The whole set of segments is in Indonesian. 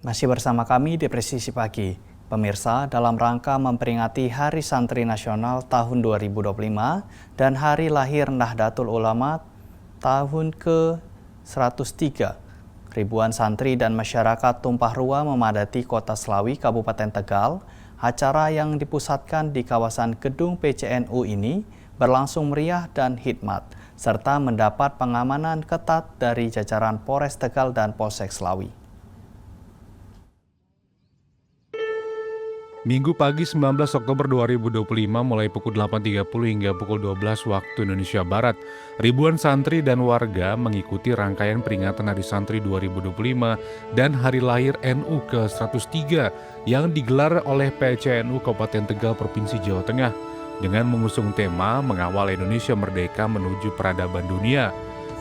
Masih bersama kami di Presisi Pagi. Pemirsa, dalam rangka memperingati Hari Santri Nasional tahun 2025 dan Hari Lahir Nahdlatul Ulama tahun ke-103, ribuan santri dan masyarakat tumpah ruah memadati Kota Slawi, Kabupaten Tegal. Acara yang dipusatkan di kawasan gedung PCNU ini berlangsung meriah dan hikmat, serta mendapat pengamanan ketat dari jajaran Polres Tegal dan Polsek Slawi. Minggu pagi 19 Oktober 2025 mulai pukul 8.30 hingga pukul 12 waktu Indonesia Barat, ribuan santri dan warga mengikuti rangkaian peringatan Hari Santri 2025 dan Hari Lahir NU ke-103 yang digelar oleh PCNU Kabupaten Tegal Provinsi Jawa Tengah dengan mengusung tema Mengawal Indonesia Merdeka Menuju Peradaban Dunia.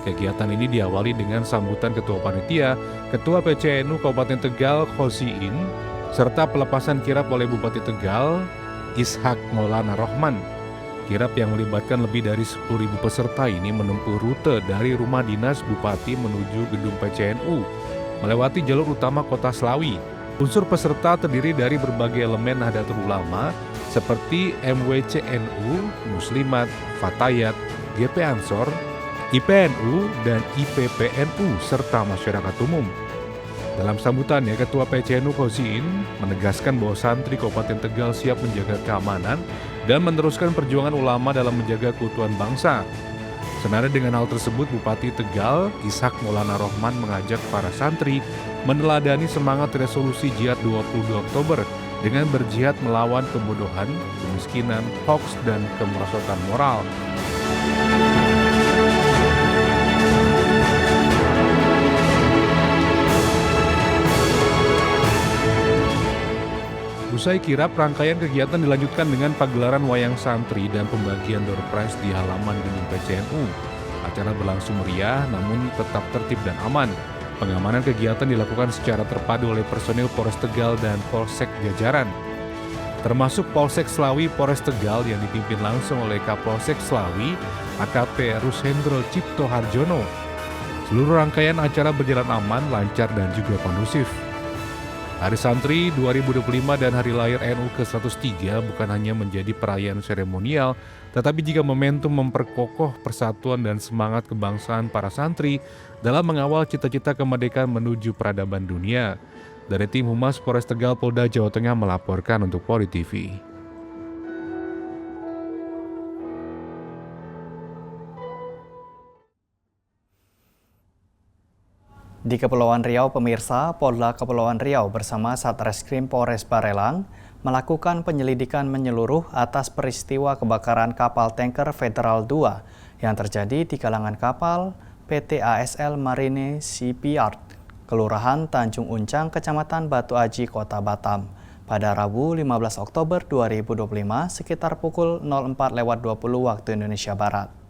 Kegiatan ini diawali dengan sambutan Ketua Panitia, Ketua PCNU Kabupaten Tegal Khosiin, serta pelepasan kirap oleh Bupati Tegal, Ishak Maulana Rohman. Kirap yang melibatkan lebih dari 10.000 peserta ini menempuh rute dari rumah dinas Bupati menuju gedung PCNU, melewati jalur utama Kota Slawi. Unsur peserta terdiri dari berbagai elemen Nahdlatul Ulama seperti MWCNU, Muslimat, Fatayat, GP Ansor, IPNU, dan IPPNU, serta masyarakat umum. Dalam sambutannya, Ketua PCNU Khosiin menegaskan bahwa santri Kabupaten Tegal siap menjaga keamanan dan meneruskan perjuangan ulama dalam menjaga keutuhan bangsa. Senada dengan hal tersebut, Bupati Tegal, Ishak Maulana Rohman mengajak para santri meneladani semangat resolusi Jihad 22 Oktober dengan berjihad melawan kebodohan, kemiskinan, hoaks, dan kemerosotan moral. Usai kirap, rangkaian kegiatan dilanjutkan dengan pagelaran wayang santri dan pembagian door prize di halaman gedung PCNU. Acara berlangsung meriah namun tetap tertib dan aman. Pengamanan kegiatan dilakukan secara terpadu oleh personil Polres Tegal dan Polsek jajaran, termasuk Polsek Slawi Polres Tegal yang dipimpin langsung oleh Kapolsek Slawi, AKP Rushendro Cipto Harjono. Seluruh rangkaian acara berjalan aman, lancar, dan juga kondusif. Hari Santri 2025 dan Hari Lahir NU ke-103 bukan hanya menjadi perayaan seremonial, tetapi juga momentum memperkokoh persatuan dan semangat kebangsaan para santri dalam mengawal cita-cita kemerdekaan menuju peradaban dunia. Dari tim Humas Polres Tegal Polda Jawa Tengah melaporkan untuk Polri TV. Di Kepulauan Riau, pemirsa, Polda Kepulauan Riau bersama Satreskrim Polres Barelang melakukan penyelidikan menyeluruh atas peristiwa kebakaran kapal tanker Federal 2 yang terjadi di galangan kapal PT ASL Marine Shipyard, Kelurahan Tanjung Uncang, Kecamatan Batu Aji, Kota Batam, pada Rabu 15 Oktober 2025 sekitar pukul 04.20 waktu Indonesia Barat.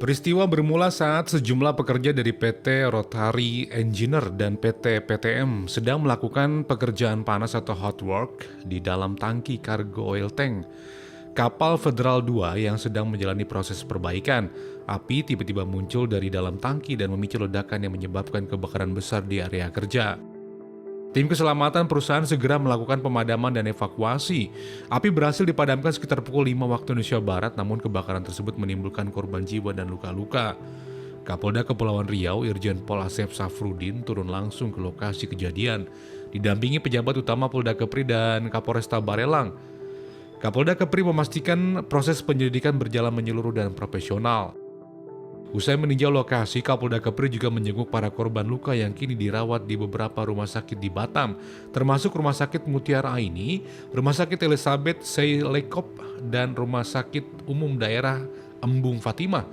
Peristiwa bermula saat sejumlah pekerja dari PT Rotary Engineer dan PT PTM sedang melakukan pekerjaan panas atau hot work di dalam tangki kargo oil tank kapal Federal 2 yang sedang menjalani proses perbaikan. Api tiba-tiba muncul dari dalam tangki dan memicu ledakan yang menyebabkan kebakaran besar di area kerja. Tim keselamatan perusahaan segera melakukan pemadaman dan evakuasi. Api berhasil dipadamkan sekitar pukul 5 waktu Indonesia Barat, namun kebakaran tersebut menimbulkan korban jiwa dan luka-luka. Kapolda Kepulauan Riau, Irjen Pol Asep Safrudin turun langsung ke lokasi kejadian, didampingi pejabat utama Polda Kepri dan Kapolresta Barelang. Kapolda Kepri memastikan proses penyelidikan berjalan menyeluruh dan profesional. Usai meninjau lokasi, Kapolda Kepri juga menjenguk para korban luka yang kini dirawat di beberapa rumah sakit di Batam, termasuk Rumah Sakit Mutiara Aini, Rumah Sakit Elizabeth Seylekop, dan Rumah Sakit Umum Daerah Embung Fatimah.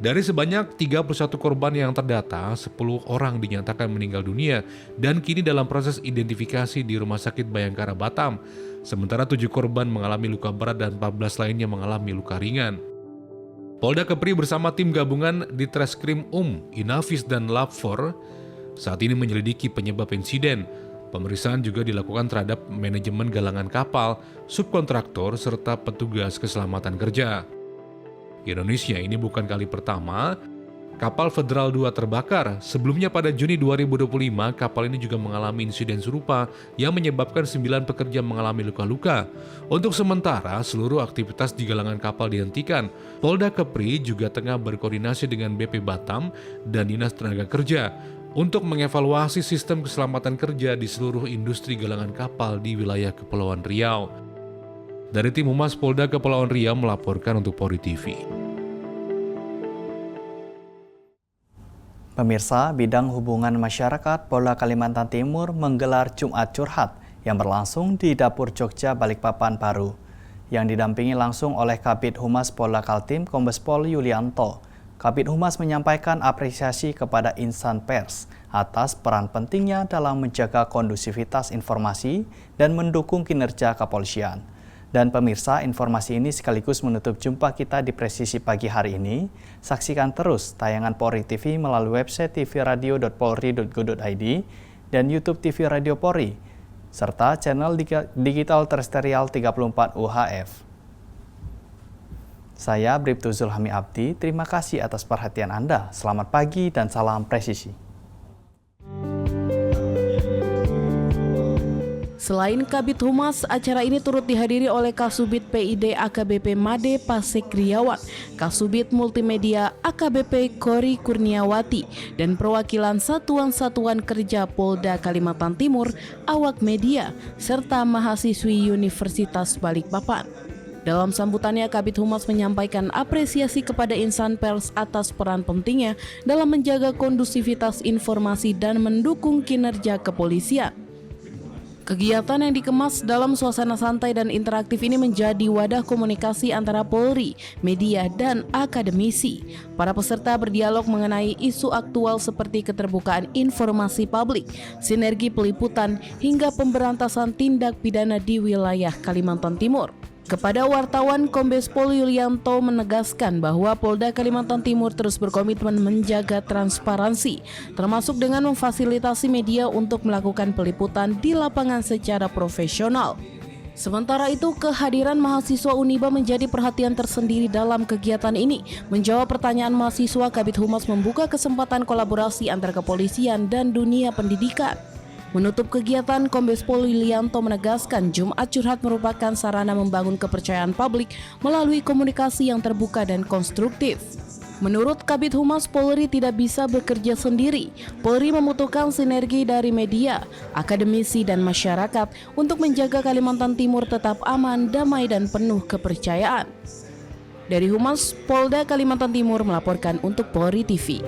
Dari sebanyak 31 korban yang terdata, 10 orang dinyatakan meninggal dunia dan kini dalam proses identifikasi di Rumah Sakit Bayangkara Batam. Sementara 7 korban mengalami luka berat dan 14 lainnya mengalami luka ringan. Polda Kepri bersama tim gabungan di Treskrim Inavis, dan Lab4 saat ini menyelidiki penyebab insiden. Pemeriksaan juga dilakukan terhadap manajemen galangan kapal, subkontraktor, serta petugas keselamatan kerja. Indonesia ini bukan kali pertama kapal Federal 2 terbakar. Sebelumnya pada Juni 2025, kapal ini juga mengalami insiden serupa yang menyebabkan 9 pekerja mengalami luka-luka. Untuk sementara, seluruh aktivitas di galangan kapal dihentikan. Polda Kepri juga tengah berkoordinasi dengan BP Batam dan Dinas Tenaga Kerja untuk mengevaluasi sistem keselamatan kerja di seluruh industri galangan kapal di wilayah Kepulauan Riau. Dari tim Humas Polda Kepulauan Riau melaporkan untuk Polri TV. Pemirsa, Bidang Hubungan Masyarakat Polda Kalimantan Timur menggelar Jumat Curhat yang berlangsung di Dapur Jogja Balikpapan Baru, yang didampingi langsung oleh Kabid Humas Polda Kaltim Kombes Pol Yulianto. Kabid Humas menyampaikan apresiasi kepada insan pers atas peran pentingnya dalam menjaga kondusivitas informasi dan mendukung kinerja kepolisian. Dan pemirsa, informasi ini sekaligus menutup jumpa kita di Presisi Pagi hari ini. Saksikan terus tayangan Polri TV melalui website tvradio.polri.go.id dan YouTube TV Radio Polri, serta channel digital terestrial 34 UHF. Saya Bribtu Zulhami Abdi, terima kasih atas perhatian Anda. Selamat pagi dan salam presisi. Selain Kabid Humas, acara ini turut dihadiri oleh Kasubit PID AKBP Made Pasek Riawat, Kasubit Multimedia AKBP Kori Kurniawati, dan perwakilan Satuan-Satuan Kerja Polda Kalimantan Timur, awak media, serta mahasiswi Universitas Balikpapan. Dalam sambutannya, Kabid Humas menyampaikan apresiasi kepada insan pers atas peran pentingnya dalam menjaga kondusivitas informasi dan mendukung kinerja kepolisian. Kegiatan yang dikemas dalam suasana santai dan interaktif ini menjadi wadah komunikasi antara Polri, media, dan akademisi. Para peserta berdialog mengenai isu aktual seperti keterbukaan informasi publik, sinergi peliputan, hingga pemberantasan tindak pidana di wilayah Kalimantan Timur. Kepada wartawan, Kombes Pol Yulianto menegaskan bahwa Polda Kalimantan Timur terus berkomitmen menjaga transparansi, termasuk dengan memfasilitasi media untuk melakukan peliputan di lapangan secara profesional. Sementara itu, kehadiran mahasiswa Uniba menjadi perhatian tersendiri dalam kegiatan ini. Menjawab pertanyaan mahasiswa, Kabid Humas membuka kesempatan kolaborasi antara kepolisian dan dunia pendidikan. Menutup kegiatan, Kombes Pol Yulianto menegaskan Jumat Curhat merupakan sarana membangun kepercayaan publik melalui komunikasi yang terbuka dan konstruktif. Menurut Kabid Humas, Polri tidak bisa bekerja sendiri. Polri membutuhkan sinergi dari media, akademisi, dan masyarakat untuk menjaga Kalimantan Timur tetap aman, damai, dan penuh kepercayaan. Dari Humas Polda Kalimantan Timur melaporkan untuk Polri TV.